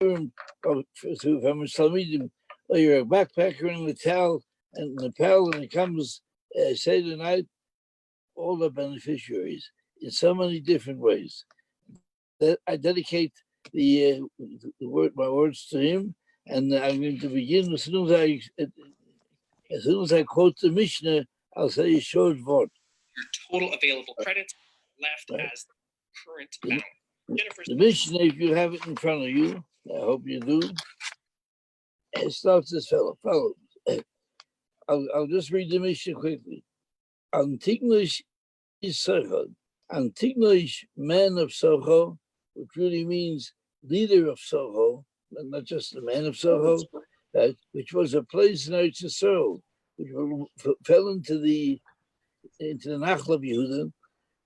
from Talmidim, or you're a backpacker in Nepal, and it comes Seder night, all the beneficiaries in so many different ways. That I dedicate my words to him, and I'm going to begin as soon as I quote the Mishnah. I'll say a short word. Your total available credits left as current balance. The Mishnah, if you have it in front of you, I hope you do. It starts as follows. I'll just read the Mishnah quickly. Antignoish is Socho. Antignoish, man of Socho, which really means leader of Socho, and not just the man of Socho, which was a place in Eretz Yisrael, which fell into the Nachal of Yehuda.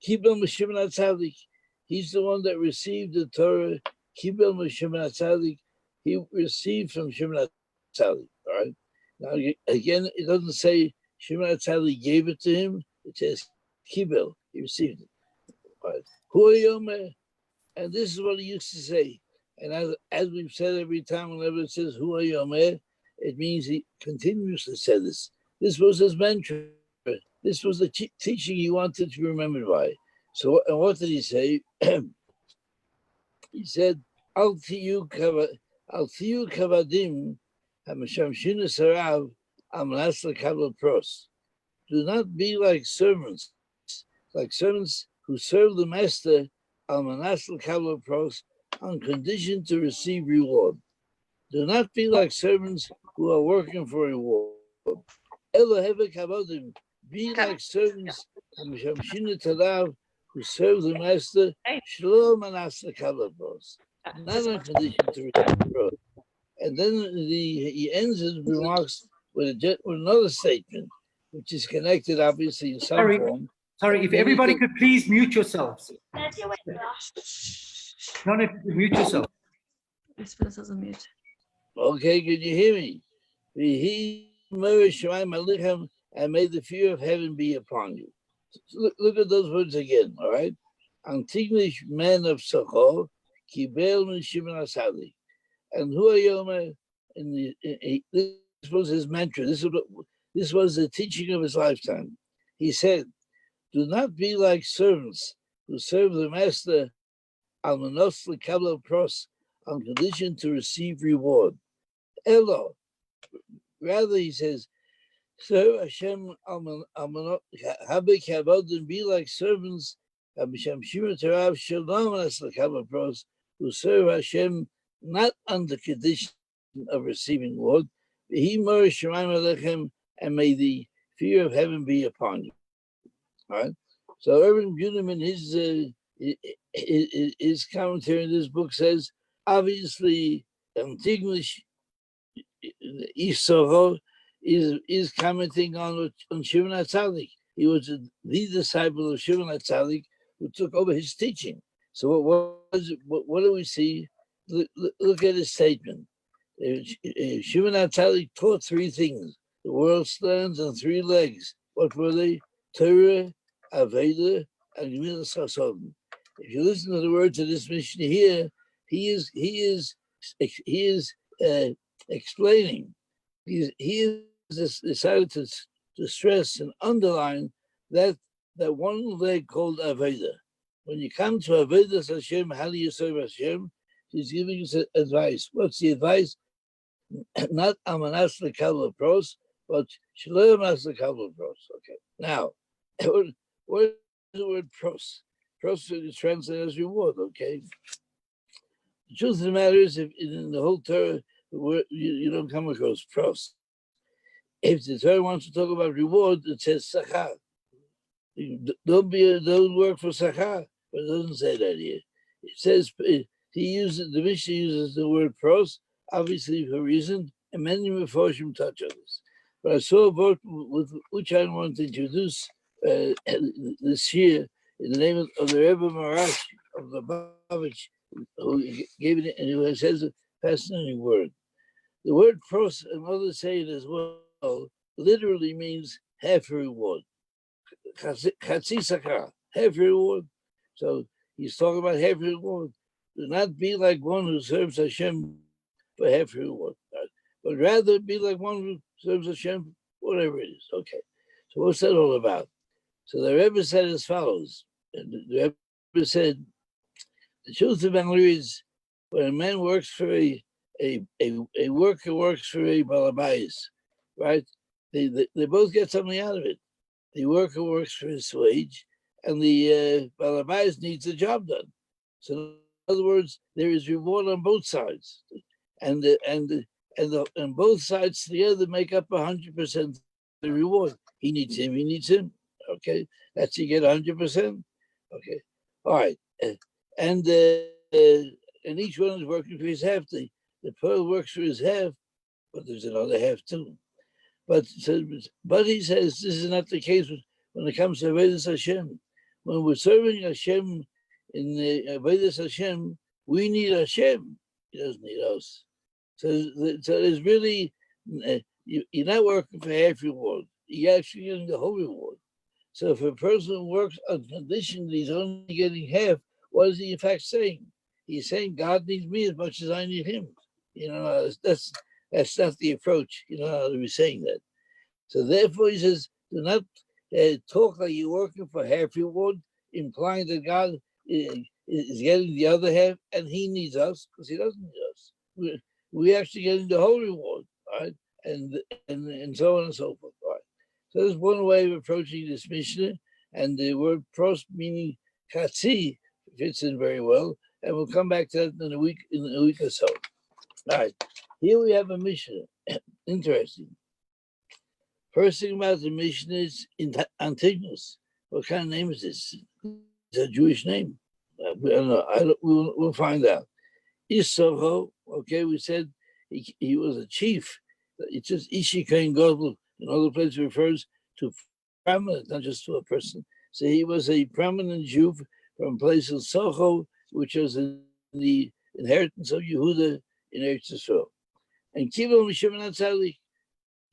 Kibel Meshimon HaTzadik. He's the one that received the Torah. Kibel Meshimon HaTzadik. He received from Shimon HaTzadik. All right. Now again, it doesn't say Shimon HaTzadik gave it to him. It says Kibel. He received it. All right. Hu Hayomeh. And this is what he used to say. And as we've said every time, whenever it says Hu Hayomeh, it means he continuously said this. This was his mantra. This was the teaching he wanted to be remembered by. So, and what did he say? He said, Al tiyu kavadim hamashamshinu sarav amlas lekabel pros. Do not be like servants who serve the master almanas lekabel pros on condition to receive reward. Do not be like servants who are working for reward. Elo heve kavadim. Be like servants who serve the master, not on condition to receive reward. And then he ends his remarks with another statement, which is connected, obviously, in some form. Sorry, if everybody could please mute yourselves. No, mute yourself. Okay, can you hear me? And may the fear of heaven be upon you. So look at those words again, all right? Antignish man of Socho, Kibel min Shimon HaTzadik. And Hu Hayomeh, this was his mantra. This was the teaching of his lifetime. He said, do not be like servants who serve the master almanos lekabel pros on condition to receive reward. Elo. Rather, he says, serve Hashem habik havodim, be like servants who serve Hashem not on the condition of receiving reward. And may the fear of heaven be upon you. All right. So Irvin Bunim in his commentary in this book says, obviously, Antignish Isoho is commenting on Shimon HaTzadik. He was the disciple of Shimon HaTzadik who took over his teaching. So what do we see? Look at his statement. Shimon HaTzadik taught three things. The world stands on three legs. What were they? Torah, Aveda, and Gemilas Chasodim. If you listen to the words of this Mishnah here, he is explaining. He has decided to stress and underline that one leg called Aveda. When you come to Aveda Hashem, how do you serve Hashem? He's giving us advice. What's the advice? Not Amanas lekabel pros, but Shelo Amanas lekabel pros. Okay. Now, what is the word pros? Pros is translated as reward. Okay. The truth of the matter is, if in the whole Torah, you don't come across pros. If the Torah wants to talk about reward, it says sachar. Don't work for sachar, but it doesn't say that here. It says the Mishnah uses the word pros, obviously for a reason, and many Meforshim touch on this. But I saw a book with which I want to introduce this year in the name of the Rebbe Marash of the Babich, who gave it, and who says a fascinating word. The word pros, and others say it as well, literally means half a reward. Chatzi sakar, half a reward. So he's talking about half a reward. do not be like one who serves Hashem for half reward, right? But rather be like one who serves Hashem, whatever it is. Okay. So what's that all about? So the Rebbe said as follows. And the Rebbe said, the truth of the matter is, when a man works for a worker works for a balabais, right? They both get something out of it. The worker works for his wage, and the balabais needs the job done. So in other words, there is reward on both sides, and both sides together make up 100% the reward. He needs him. He needs him. Okay, that's you get 100%. Okay, all right, and each one is working for his half. The pearl works for his half, but there's another half too. But he says this is not the case when it comes to Avodas Hashem. When we're serving Hashem in the Avodas Hashem, we need Hashem. He doesn't need us. So there's really, you're not working for half reward. You're actually getting the whole reward. So if a person works on condition that he's only getting half, what is he in fact saying? He's saying God needs me as much as I need him. That's not the approach. You know how to be saying that. So therefore he says, do not talk like you're working for half reward, implying that God is getting the other half and he needs us because he doesn't need us. We're actually getting the whole reward, right? And so on and so forth. Right? So there's one way of approaching this Mishnah, and the word pros meaning katsi fits in very well, and we'll come back to that in a week or so. All right, here we have a Mishnah. Interesting. First thing about the Mishnah is Antigonus. What kind of name is this? It's a Jewish name. I don't know. We'll find out. Issoho, okay, we said he was a chief. It's just Ishi Kain Godel. In other places refers to prominent, not just to a person. So he was a prominent Jew from places Soho, which was in the inheritance of Yehuda in Eretz Yisrael. And Kibel Mishim Natzadik,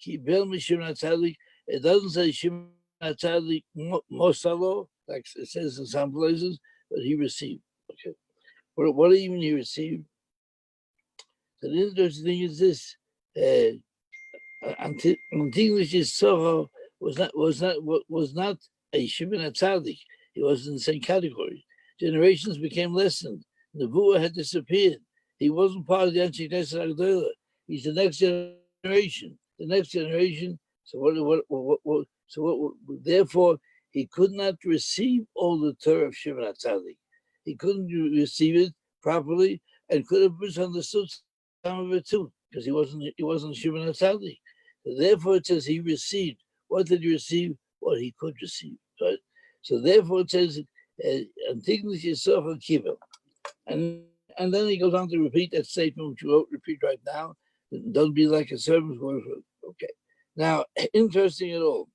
Kibel Mishim Natzadik, it doesn't say Shimon Natzadik Mosalo, like it says in some places, but he received. Okay. What even he received? So the interesting thing is this: Antigonus Soho was not a Shimon Atzadik. He was in the same category. Generations became lessened. Nebuah had disappeared. He wasn't part of the Anshe Knesset Agdola. He's the next generation. The next generation. So therefore, he could not receive all the Torah of Shimon Atzadik. He couldn't receive it properly and could have misunderstood some of it too, because he wasn't Shimon Atzadik. So therefore, it says he received. What did he receive? What he could receive. Right? So therefore, it says Antigonus Yisroch Kibel, and then he goes on to repeat that statement which you won't repeat right now. Don't be like a servant who. Okay. Now, interesting at all.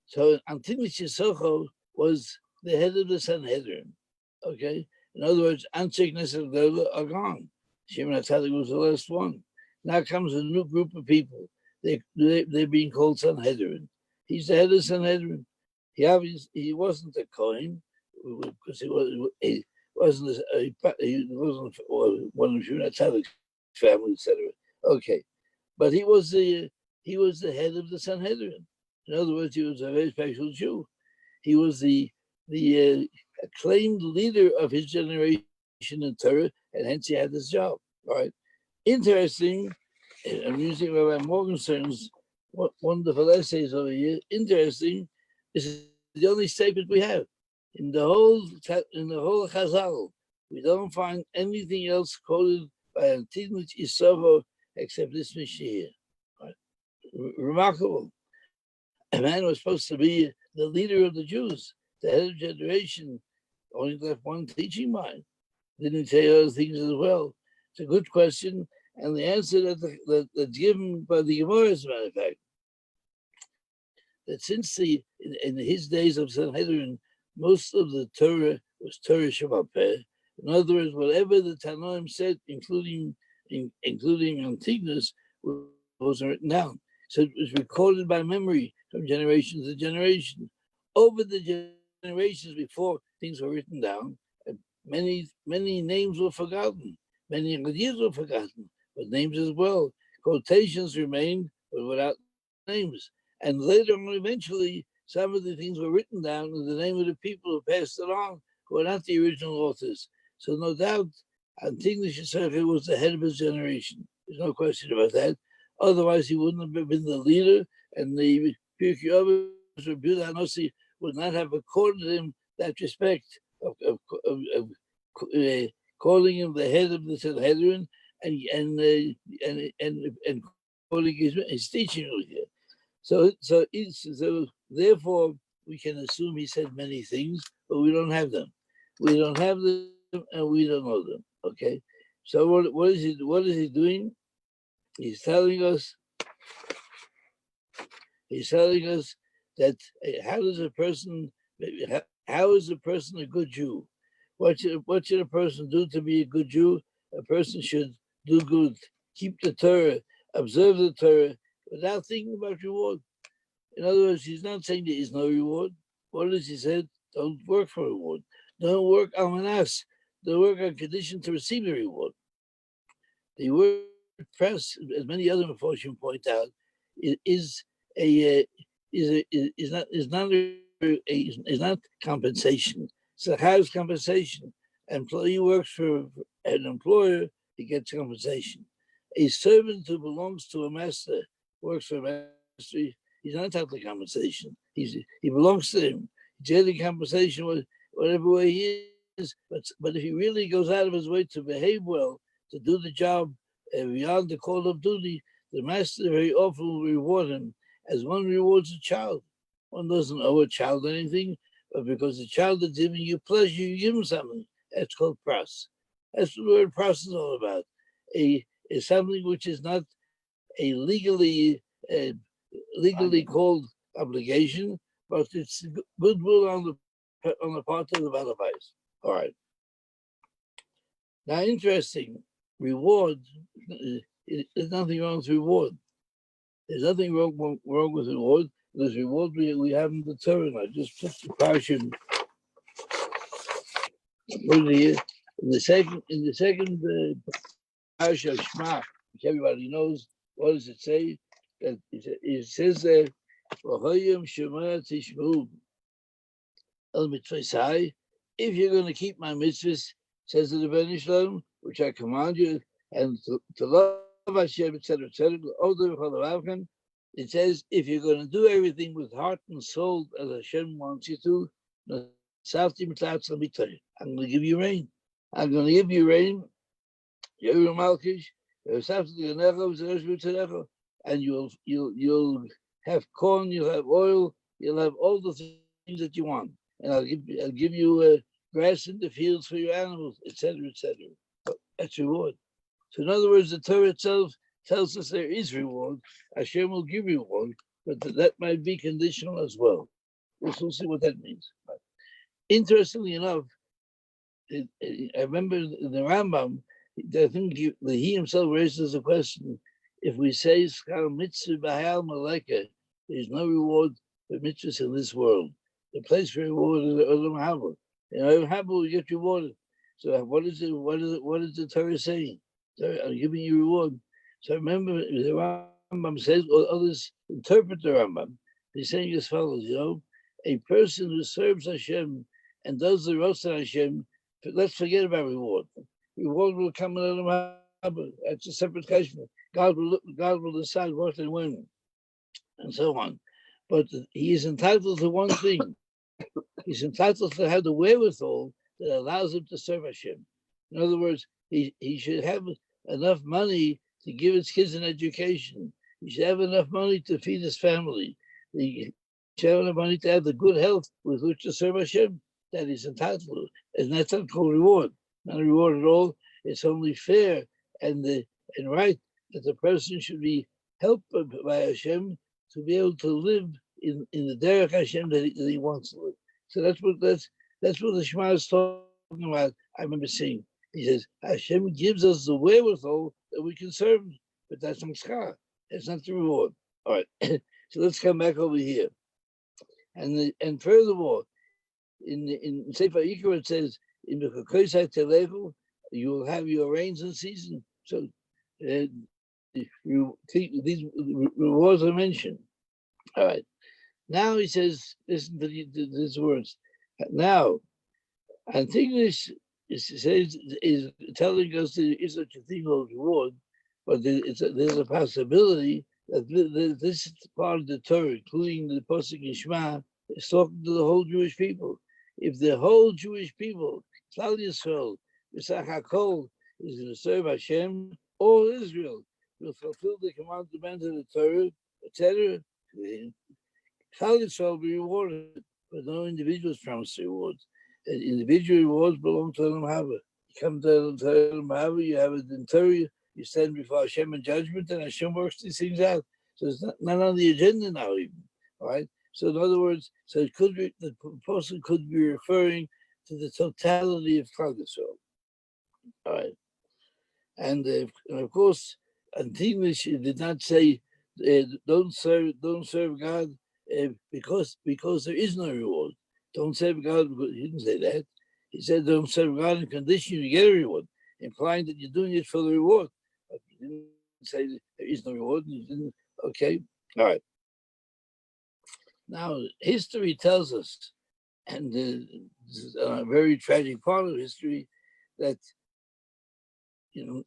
So Antigonus Yisroch was the head of the Sanhedrin. Okay. In other words, Anshe Knesset Agdola are gone. Shimon Atzadik was the last one. Now comes a new group of people. They're being called Sanhedrin. He's the head of Sanhedrin. He wasn't a Kohen because he wasn't one of Shimon Atzadik's family, etc. Okay, but he was the head of the Sanhedrin. In other words, he was a very special Jew. He was the acclaimed leader of his generation in Torah, and hence he had this job. Right? Interesting. I'm using Rabbi Morgenstern's wonderful essays over here. Interesting. This is the only statement we have in the whole Chazal. We don't find anything else quoted by Antigonus Yisroch except this Mishnah here. Right? Remarkable. A man was supposed to be the leader of the Jews, the head of generation, only left one teaching mind. Didn't say other things as well. It's a good question, and the answer that's given by the Gemara, as a matter of fact, that since in his days of Sanhedrin, most of the Torah was Torah Sheba'al Peh. In other words, whatever the Tanoim said, including Antigonus, was written down. So it was recorded by memory from generation to generation. Over the generations before things were written down, many names were forgotten, many ideas were forgotten, but names as well. Quotations remained, but without names. And later on, eventually, some of the things were written down in the name of the people who passed it on, who were not the original authors. So no doubt, Antignos Yisrael was the head of his generation. There's no question about that. Otherwise, he wouldn't have been the leader, and the Pirkei Avos or Bilha Nossi would not have accorded him that respect of calling him the head of the Sanhedrin and calling his teaching over here. So therefore, we can assume he said many things, but we don't have them. We don't have them, and we don't know them. Okay. So what is he doing? He's telling us that how is a person a good Jew? What should a person do to be a good Jew? A person should do good, keep the Torah, observe the Torah, without thinking about reward. In other words, he's not saying there is no reward. What does he say? Don't work for reward. Don't work al manas. Don't work on condition to receive the reward. The word press, as many other Mephoshim point out, is not compensation. So how's compensation? Employee works for an employer, he gets compensation. A servant who belongs to a master works for a master. He's not entitled to compensation. He belongs to him. He's getting compensation whatever way he is. But if he really goes out of his way to behave well, to do the job beyond the call of duty, the master very often will reward him as one rewards a child. One doesn't owe a child anything, but because the child is giving you pleasure, you give him something. That's called pras. That's what the word pras is all about. Is something which is not a legally called obligation, but it's goodwill on the part of the Balabais. All right. Now, interesting. Reward. There's nothing wrong with reward. There's nothing wrong with reward. Because reward we have in the Torah. I just put the portion here in the second parasha of Shema, which everybody knows. What does it say? That it says there, "V'hoyim Shema Tishmu El Mitzvosai." If you're going to keep my mitzvahs, says the Rebbeinu Shalom, which I command you, and to love Hashem, etc., etc. It says, if you're going to do everything with heart and soul as Hashem wants you to, I'm going to give you rain. I'm going to give you rain. And you'll have corn, you'll have oil, you'll have all the things that you want. And I'll give you grass in the fields for your animals, etc., etc. That's reward. So in other words, the Torah itself tells us there is reward. Hashem will give reward, but that might be conditional as well. We'll see what that means. But interestingly enough, I remember the Rambam, I think he himself raises a question. If we say Schar mitzvah b'hayal maleka, there's no reward for mitzvahs in this world. The place for reward is the Olam Haba. In Olam Haba we get rewarded. So what is the Torah saying? I'm giving you reward. So remember, the Rambam says, or others interpret the Rambam. He's saying as follows, a person who serves Hashem and does the Rosh Hashem, let's forget about reward. Reward will come in Olam Haba. That's a separate question. God will decide what and when, and so on. But he is entitled to one thing. He's entitled to have the wherewithal that allows him to serve Hashem. In other words, he should have enough money to give his kids an education. He should have enough money to feed his family. He should have enough money to have the good health with which to serve Hashem that he's entitled to. And that's not called reward. Not a reward at all. It's only fair and right that the person should be helped by Hashem to be able to live in the derech Hashem that he wants to live. So that's what the Shema is talking about. I remember seeing. He says, Hashem gives us the wherewithal that we can serve him, but that's not schar. That's not the reward. All right. So let's come back over here. And furthermore, in Sefer Yikra it says, in the Kokoisai Telego, you will have your rains in season. So these rewards are mentioned. All right. Now he says, listen to these words. Now, Antigonus is telling us that there is such a thing called reward, but there's a possibility that this part of the Torah, including the Pasuk in Shema, is talking to the whole Jewish people. If the whole Jewish people, Klal Yisrael, Yisach HaKol, is going to serve Hashem, all Israel will fulfill the commandments of the Torah, etc. Klal Yisrael will be rewarded, but no individuals promised rewards. And individual rewards belong to Elam Haba. You come to Elam Haba, you have it in Torah, you stand before Hashem in judgment, and Hashem works these things out. So it's not on the agenda now, even. All right. So in other words, so it could be the person could be referring to the totality of Klal Yisrael. All right. And of course, Antigonus did not say don't serve God because there is no reward. Don't serve God because he didn't say that. He said don't serve God in condition you get a reward, implying that you're doing it for the reward. But he didn't say that there is no reward. He didn't. Okay. All right. Now history tells us, and this is a very tragic part of history, that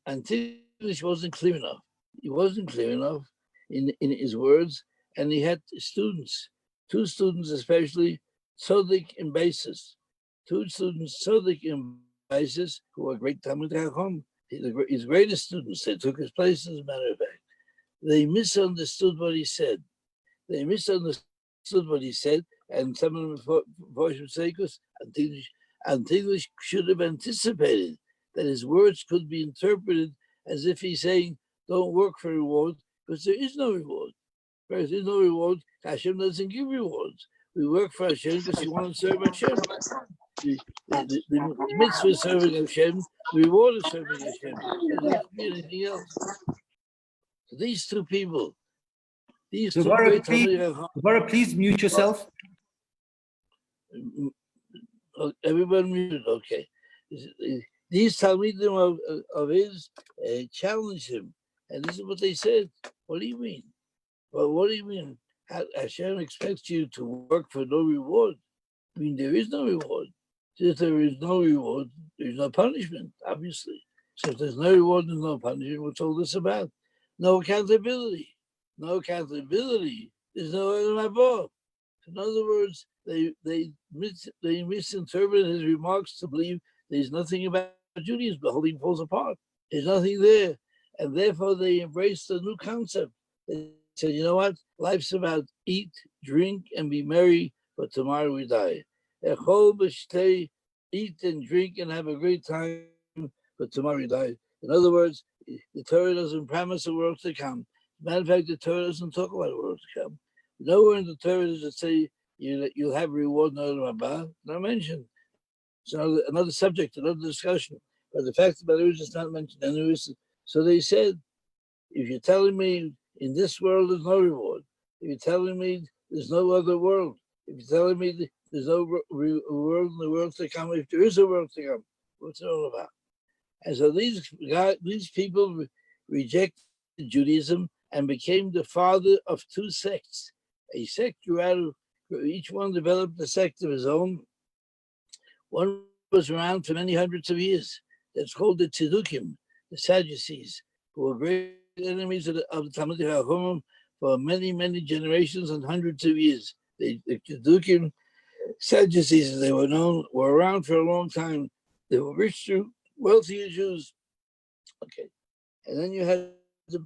Antigonus wasn't clear enough. He wasn't clear enough in his words, and he had students, two students especially, Tzodik and Basis. Two students, Tzodik and Basis, who were great Talmid Chacham. His greatest students, they took his place, as a matter of fact. They misunderstood what he said. And some of them, for sake, Antigonus should have anticipated that his words could be interpreted as if he's saying, don't work for reward, because there is no reward. There is no reward. Hashem doesn't give rewards. We work for Hashem because we want to serve Hashem. The mitzvah is serving Hashem, the reward is serving Hashem. It doesn't have to be anything else. So these two people, please mute yourself. Everybody muted, okay. These Talmidim of his challenged him. And this is what they said. What do you mean? Well, what do you mean? Hashem expects you to work for no reward. I mean, there is no reward. Since there is no reward, there's no punishment, obviously. So if there's no reward and no punishment, what's all this about? No accountability. No accountability. There's no Elam Haba. In other words, they misinterpreted his remarks to believe there's nothing about Judaism. The whole thing falls apart. There's nothing there. And therefore, they embraced a new concept. They said, you know what? Life's about eat, drink, and be merry, but tomorrow we die. Eat and drink and have a great time, but tomorrow we die. In other words, the Torah doesn't promise a world to come. As a matter of fact, the Torah doesn't talk about a world to come. Nowhere in the Torah does it say you'll have reward, not mentioned. It's another subject, another discussion. But the fact of the matter is it's not mentioned anyway. So they said, if you're telling me in this world there's no reward, if you're telling me there's no other world, if you're telling me there's no world in the world to come, if there is a world to come, what's it all about? And so these people rejected Judaism and became the father of two sects. A sect grew out of, each one developed a sect of his own. One was around for many hundreds of years. That's called the Tzedukim, the Sadducees, who were great enemies of the Talmid Chacham for many, many generations and hundreds of years. The Tzedukim, Sadducees, as they were known, were around for a long time. They were rich Jews, wealthy Jews. Okay. And then you had the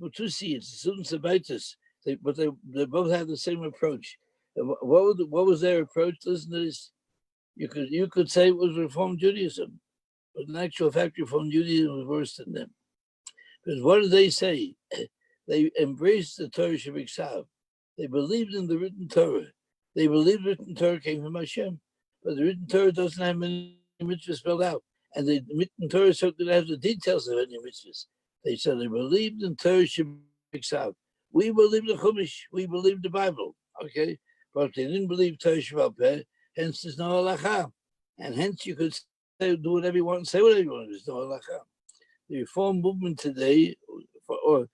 Matusians, the students of Baitis, but they both had the same approach. What was their approach? Listen to this. You could say it was Reform Judaism, but in actual fact, Reform Judaism was worse than them. Because what did they say? They embraced the Torah Shebiksav. They believed in the written Torah. They believed the written Torah came from Hashem, but the written Torah doesn't have many mitzvahs spelled out, and the written Torah certainly has the details of any mitzvahs. They said they believed in Torah Shebiksav. We believe the Chumash. We believe the Bible. Okay, but they didn't believe Torah Shebal Peh. Hence, there's no halacha, and hence you could do whatever you want and say whatever you want. There's no halakha. The reform movement today, or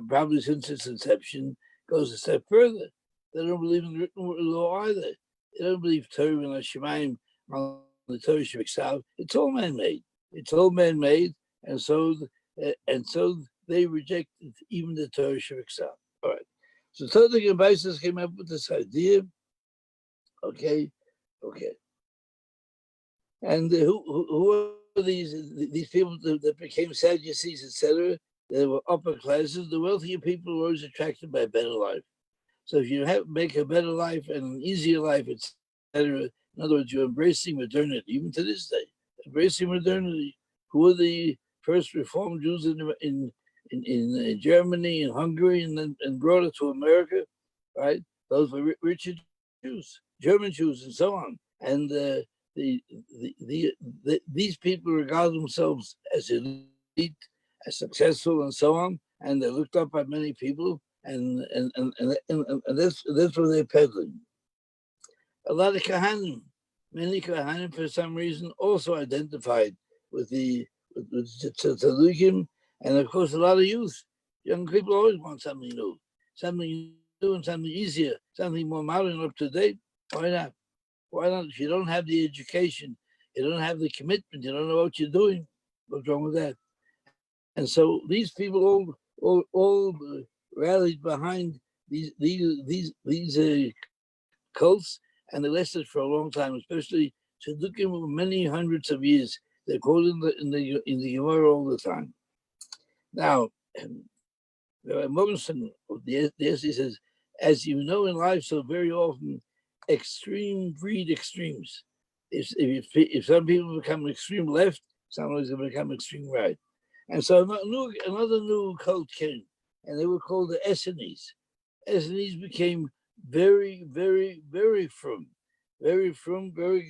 probably since its inception, goes a step further. They don't believe in the written law either. They don't believe Torah and Hashemayim on the Torah Shebiksav. It's all man-made. It's all man-made, and so they rejected even the Torah Shebiksav. All right. So Todek and Baisis came up with this idea. Okay. And who are these people that became Sadducees, etc.? They were upper classes. The wealthier people were always attracted by a better life. So if you make a better life and an easier life, etc., in other words, you're embracing modernity, even to this day, embracing modernity. Who are the first Reform Jews in Germany and Hungary and brought it to America, right? Those were richer Jews, German Jews, and so on. And these people regard themselves as elite, as successful, and so on, and they're looked up by many people, and that's what they're peddling. A lot of Kohanim, many Kohanim for some reason also identified with the Tzaddikim, and of course a lot of youth. Young people always want something new and something easier, something more modern, up to date. Why not? Why not? If you don't have the education, you don't have the commitment, you don't know what you're doing, what's wrong with that? And so these people all rallied behind these cults, and they lasted for a long time, especially Tzaddikim many hundreds of years. They're quoted in the Gemara all the time. Now, Morgenson of the essay says, as you know in life, so very often extreme breed extremes. If some people become extreme left, somebody's going to become extreme right. And so another new cult came, and they were called the Essenes. Essenes became very, very, very frum, very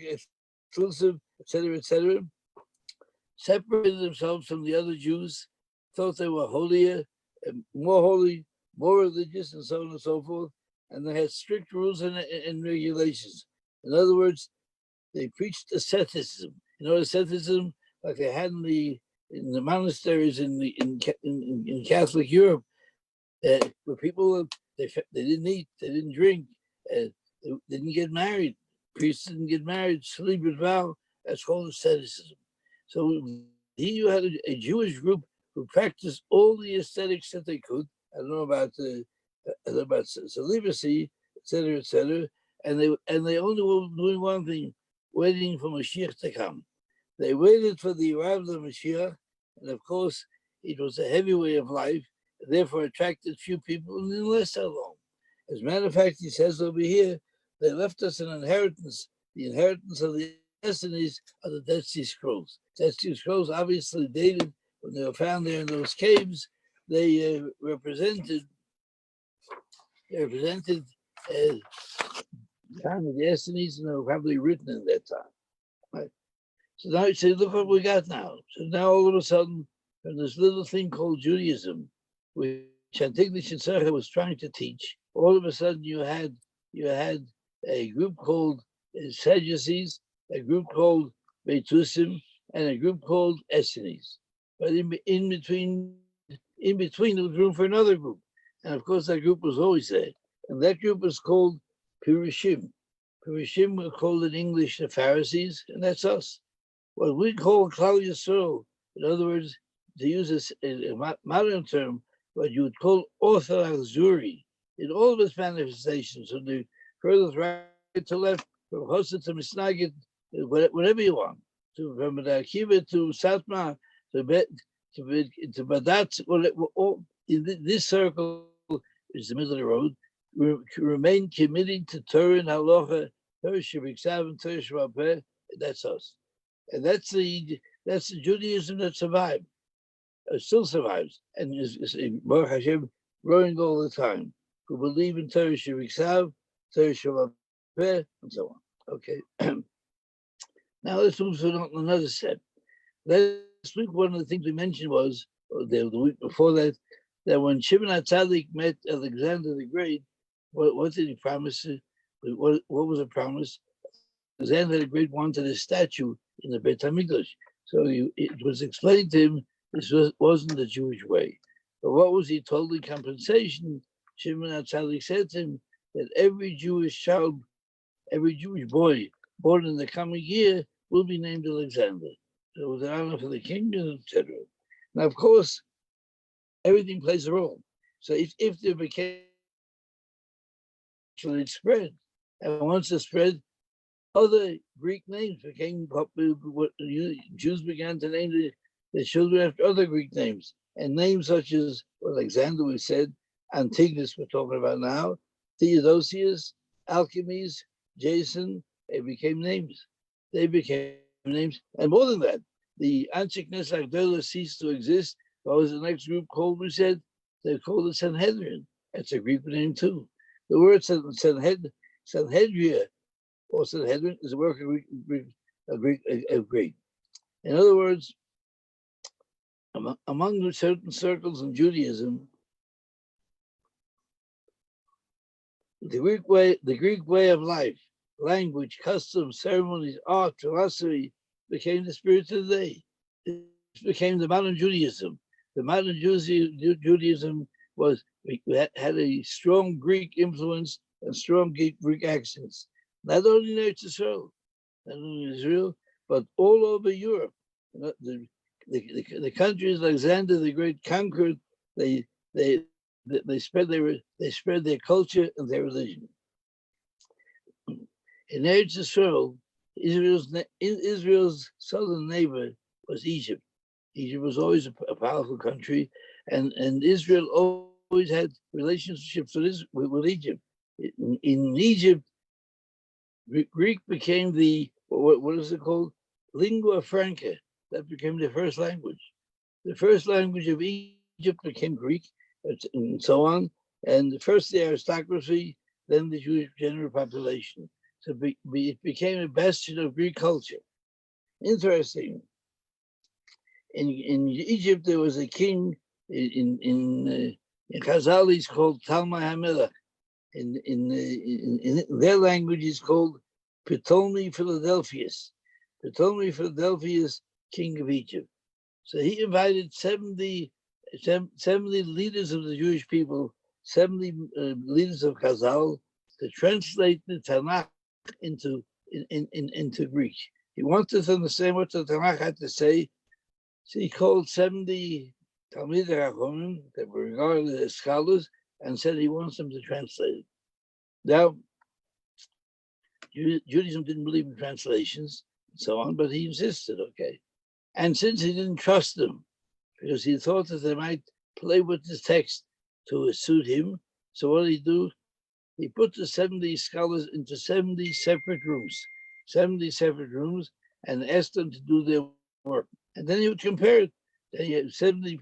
exclusive, etc., separated themselves from the other Jews, thought they were holier, more holy, more religious, and so on and so forth. And they had strict rules and regulations. In other words, they preached asceticism. You know, asceticism, like they had in the monasteries in Catholic Europe, where people they didn't eat, they didn't drink, they didn't get married. Priests didn't get married. Sleep with vow. That's called asceticism. So here you had a Jewish group who practiced all the aesthetics that they could. I don't know about celibacy, etc., and they only were doing one thing: waiting for Mashiach to come. They waited for the arrival of Mashiach, and of course, it was a heavy way of life, and therefore attracted few people, and didn't last so long. As a matter of fact, he says over here, they left us an inheritance. The inheritance of the Essenes are the Dead Sea Scrolls. Dead Sea Scrolls obviously dated when they were found there in those caves. They represented the time of the Essenes, and they were probably written in that time. Right? So now you say, look what we got now. So now all of a sudden, from this little thing called Judaism, which Antignish Yitzhak was trying to teach, all of a sudden you had a group called Sadducees, a group called Beitusim, and a group called Essenes. But in between there was room for another group. And of course that group was always there. And that group was called Pirushim. Pirushim were called in English the Pharisees, and that's us. What we call Klal Yisrael, in other words, to use a modern term, what you would call Orthodox Zuri, in all of its manifestations, from the furthest right to left, from Chosid to Misnagid, whatever you want, from the Akiva to Satmar, to Badat, all in this circle is the middle of the road. We remain committed to Torah and Halacha, Torah Shebiksav and Torah Shebapeh. That's us, and that's the Judaism that survived, still survives, and is Baruch Hashem growing all the time. Who believe in Torah Shebiksav, Torah Shebapeh, and so on. Okay. Now let's move to another step. Last week, one of the things we mentioned was, or the week before that when Shimon HaTzadik met Alexander the Great, what did he promise? What was the promise? Alexander the Great wanted a statue in the Beit HaMikdash. So it was explained to him this wasn't the Jewish way. But what was he told in compensation? Shimon HaTzadik said to him that every Jewish child, every Jewish boy born in the coming year will be named Alexander. So it was an honor for the king, etc. Now, of course, everything plays a role. So if there became, it spread. And once it spread, other Greek names became popular. Jews began to name their children after other Greek names. And names such as Alexander, we said, Antigonus, we're talking about now, Theodosius, Alchemes, Jason, they became names. They became names. And more than that, the Antiknes Agdola ceased to exist. What was the next group called? We said they called it Sanhedrin. That's a Greek name too. The word Sanhedria or Sanhedrin is a work of Greek. In other words, among certain circles in Judaism, the Greek way of life, language, customs, ceremonies, art, philosophy became the spirit of the day. It became the modern Judaism. The modern Judaism had a strong Greek influence and strong Greek accents. Not only in Israel, but all over Europe. The countries Alexander the Great conquered, they spread their culture and their religion. In Israel, Israel's southern neighbor was Egypt. Egypt was always a powerful country, and Israel always had relationships with Egypt. In Egypt, Greek became what is it called? Lingua franca. That became the first language. The first language of Egypt became Greek, and so on. And first the aristocracy, then the Jewish general population. So it became a bastion of Greek culture. Interesting. In Egypt, there was a king in Chazal, he's called Talmai HaMelech. In their language, he's called Ptolemy Philadelphus. Ptolemy Philadelphus, king of Egypt. So he invited 70 leaders of the Jewish people, 70 leaders of Chazal, to translate the Tanakh into Greek. He wanted to understand what the Tanakh had to say. So he called 70 Talmidei Chachamim that were regarded as scholars and said he wants them to translate it. Now, Judaism didn't believe in translations and so on, but he insisted, okay. And since he didn't trust them, because he thought that they might play with the text to suit him, so what did he do? He put the 70 scholars into 70 separate rooms, and asked them to do their work. And then he would compare it. Then you have 70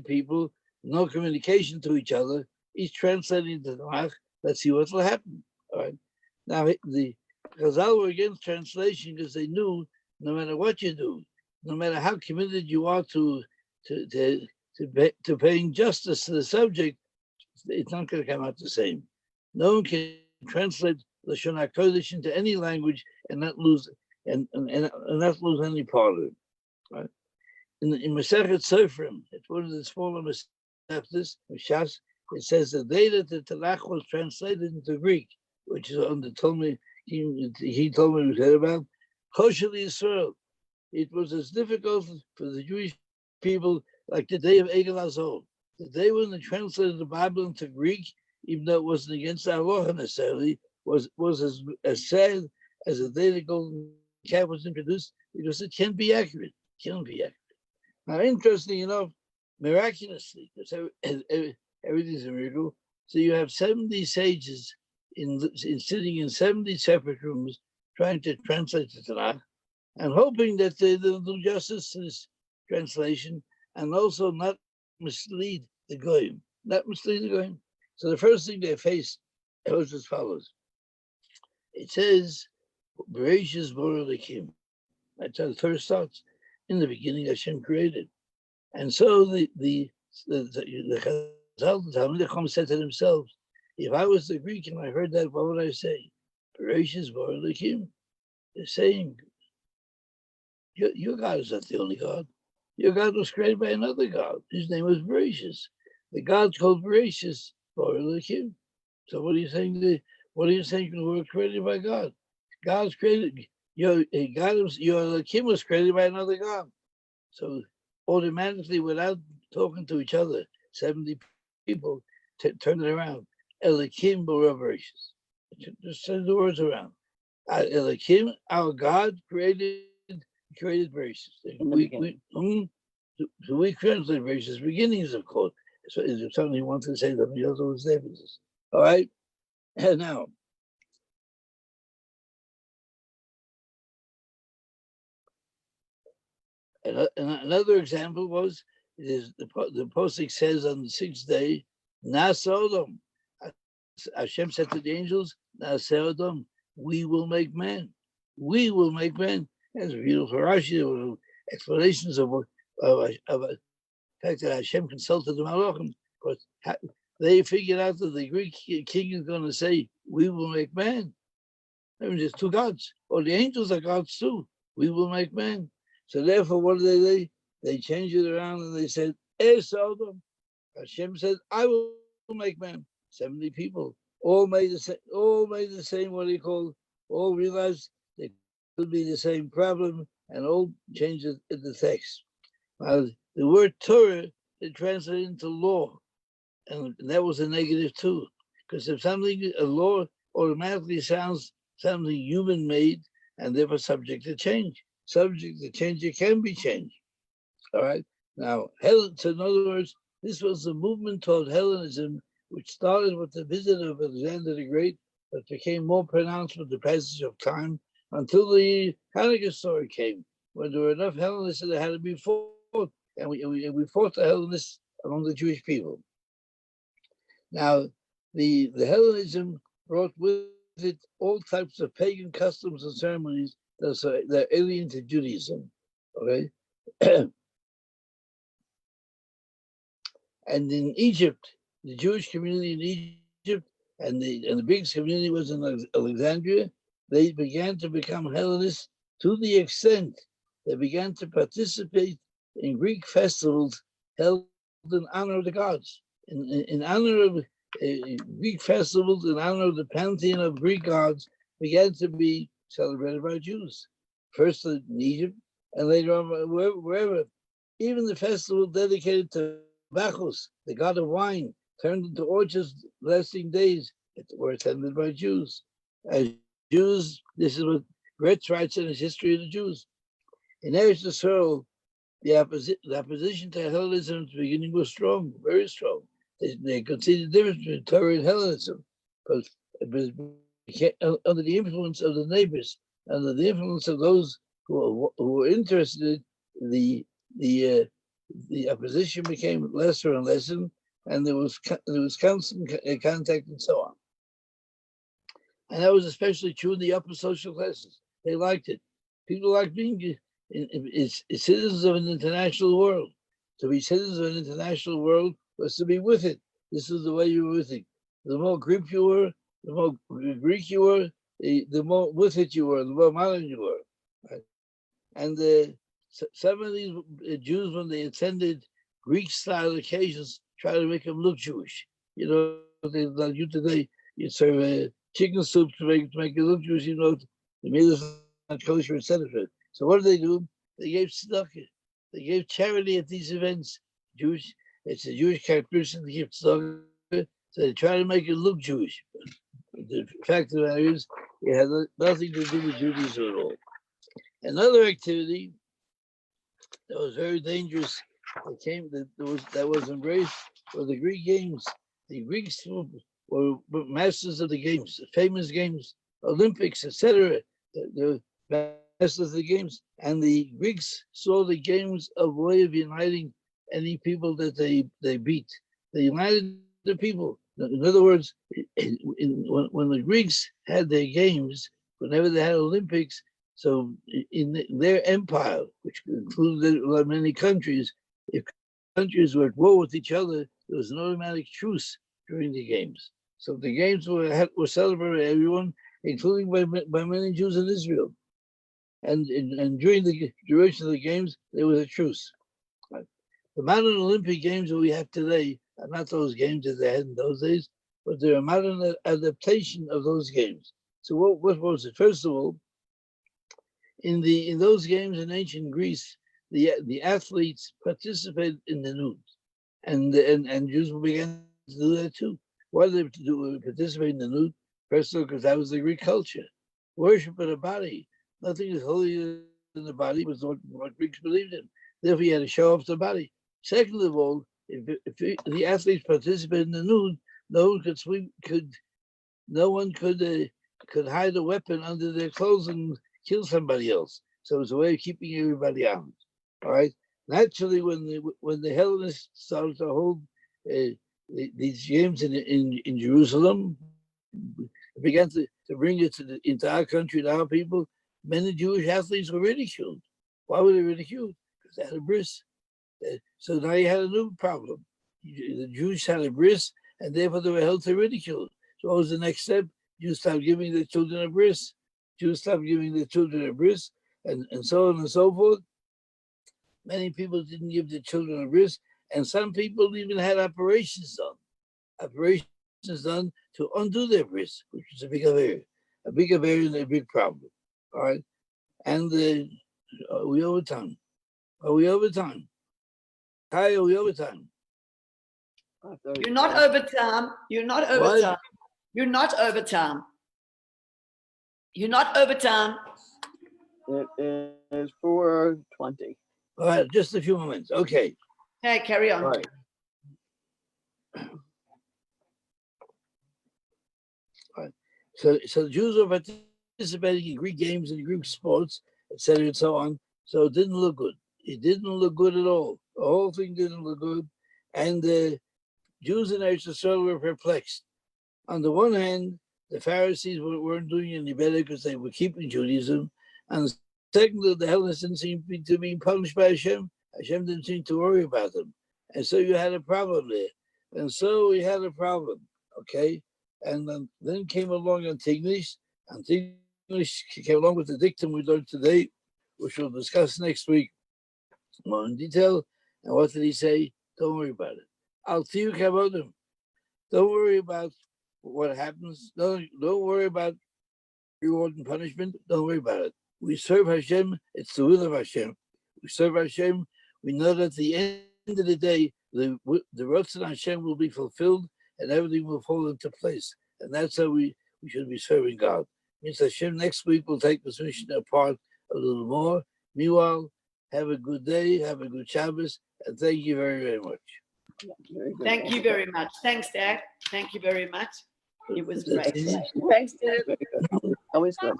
people, no communication to each other, each translating the Tanakh. Let's see what will happen. All right. Now, the Chazal were against translation because they knew no matter what you do, no matter how committed you are to paying justice to the subject, it's not going to come out the same. No one can translate Lashon HaKodesh into any language and not lose any part of it. Right? In Masechet Sofrim, it's one of the smaller Masechtas, Shas, it says the day that the Tanakh was translated into Greek, which is under Talmud, he told me we said about, Choshel Yisrael. It was as difficult for the Jewish people like the day of Egel Azov. The day when they translated the Bible into Greek, even though it wasn't against the halacha necessarily, was as sad as the day the golden calf was introduced, because it can't be accurate. Now, interesting enough, miraculously, because everything's a miracle, so you have 70 sages sitting in 70 separate rooms trying to translate the Tanakh, and hoping that they'll do justice to this translation, and also not mislead the Goyim. So the first thing they faced was as follows. It says, Bereshis bara Elokim. That's how the first starts. In the beginning, Hashem created. And so the Chazal, the Talmidei Chacham said to themselves, if I was the Greek and I heard that, what would I say? Bereshis bara Elokim. They're saying, your God is not the only God. Your God was created by another God. His name was Bereshis. The God called Bereshis for Elohim. So what are you saying? What are you saying? We were created by God. God's created. Your Elohim was created by another God. So automatically, without talking to each other, 70 people turn it around. Elohim Bereshis. Just send the words around. Elohim, our God, created Bereshis. So we translate Bereshis beginnings, of course. So if somebody wants to say something else, it's their business. All right? And now, another example was, the Posik says on the sixth day, Nasodom. Hashem said to the angels, Nasodom, we will make man. We will make man. That's a beautiful Rashi, explanations of the fact that Hashem consulted the Malachim. Because they figured out that the Greek king is going to say, we will make man. I mean, there's two gods. Or the angels are gods too. We will make man. So therefore, what did they do? They changed it around and they said, Sodom. Hashem said, I will make man. 70 people, all made the same, what do you call, all realized there could be the same problem and all changed it in the text. Now, the word Torah, it translated into law. And that was a negative too. Because if a law automatically sounds something human made and therefore subject to change. Subject to change, it can be changed. All right. Now, so in other words, this was the movement toward Hellenism, which started with the visit of Alexander the Great, but became more pronounced with the passage of time until the Hanukkah story came, when there were enough Hellenists that had to be fought, and we fought the Hellenists among the Jewish people. Now, the Hellenism brought with it all types of pagan customs and ceremonies that are alien to Judaism. Okay. And in Egypt, the Jewish community in Egypt and the biggest community was in Alexandria, they began to become Hellenists to the extent they began to participate in Greek festivals held in honor of the gods. In honor of Greek festivals, in honor of the pantheon of Greek gods, began to be celebrated by Jews. First in Egypt, and later on wherever. Even the festival dedicated to Bacchus, the god of wine, turned into orchards lasting days, were attended by Jews. As Jews, this is what Gretz writes in his history of the Jews. In Eretz Yisrael, the opposition to Hellenism at the beginning was strong, very strong. They could see the difference between Torah and Hellenism, but under the influence of the neighbors, under the influence of those who were interested, the opposition became lesser and lesser, and there was constant contact and so on. And that was especially true in the upper social classes. They liked it. People liked being citizens of an international world. To be citizens of an international world was to be with it. This is the way you were with it. The more Greek you were, the more Greek you were, the more with it you were, the more modern you were. Right? And some of these Jews, when they attended Greek-style occasions, try to make them look Jewish. You know, like you today, you serve chicken soup to make it look Jewish. You know, the meal is not kosher, etc. So what do? They gave tzedakah. They gave charity at these events. It's a Jewish characteristic to give tzedakah. So they try to make it look Jewish. But the fact of the matter is, it had nothing to do with Judaism at all. Another activity that was very dangerous that was embraced were the Greek games. The Greeks were masters of the games, the famous games, Olympics, etc. The masters of the games, and the Greeks saw the games a way of uniting any people that they beat. They united the people. In other words, when the Greeks had their games, whenever they had Olympics, so in their empire, which included many countries, if countries were at war with each other, there was an automatic truce during the games. So the games were celebrated by everyone, including by many Jews in Israel. and during the duration of the games, there was a truce. Right? The modern Olympic games that we have today are not those games that they had in those days, but they're a modern adaptation of those games. So what was it? First of all, in those games in ancient Greece, the athletes participated in the nude, and Jews began to do that too. Why did they participate in the nude? First of all, because that was the Greek culture. Worship of the body. Nothing is holier than the body was what Greeks believed in. Therefore, you had to show off the body. Second of all, if the athletes participated in the nude, no one could hide a weapon under their clothes and kill somebody else. So it's a way of keeping everybody armed. All right. Naturally, when the Hellenists started to hold these games in Jerusalem, began to bring it into our country, to our people, many Jewish athletes were ridiculed. Why were they ridiculed? Because they had a bris. So now you had a new problem. The Jews had a bris, and therefore they were held to ridicule. So what was the next step? Jews stopped giving their children a bris. Jews stopped giving their children a bris, and so on and so forth. Many people didn't give their children a bris, and some people even had operations done to undo their bris, which is a big affair and a big problem. All right, and are we over time? Are we over time? Hi, are we over time? You're not over time. You're not over What? time. You're not over time. You're not over time. It is 4:20. All right, just a few moments. Okay. Hey, carry on. All right. All right. So the Jews were participating in Greek games and Greek sports, etc., and so on. So it didn't look good. It didn't look good at all. The whole thing didn't look good, and the Jews in Eretz Yisrael were perplexed. On the one hand, the Pharisees weren't doing any better because they were keeping Judaism, and secondly, the Hellenists didn't seem to be punished by Hashem. Hashem didn't seem to worry about them, and so you had a problem there. And so we had a problem, okay? And then came along Antigonish. Antigonish came along with the dictum we learned today, which we'll discuss next week more in detail. And what did he say? Don't worry about it. I'll tell you about them. Don't worry about what happens. Don't worry about reward and punishment. Don't worry about it. We serve Hashem. It's the will of Hashem. We serve Hashem. We know that at the end of the day, the Ratzon Hashem will be fulfilled and everything will fall into place. And that's how we should be serving God. Means Hashem next week will take this mission apart a little more. Meanwhile, have a good day, have a good Shabbos, and thank you very, very much. Thank you very much. Thanks, Dad. Thank you very much. It was great. Thanks, Dave. Always good.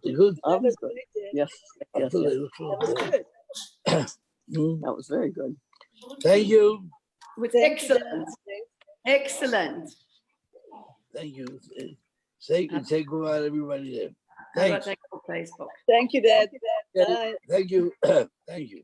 You good? Always good. Yes. Yes. That Yes. was good. That was very good. Thank you. It was excellent. Excellent. Thank you. Say goodbye to everybody there. How about Thanks. that on Facebook? Thank you, Dad. Thank you. Thank you.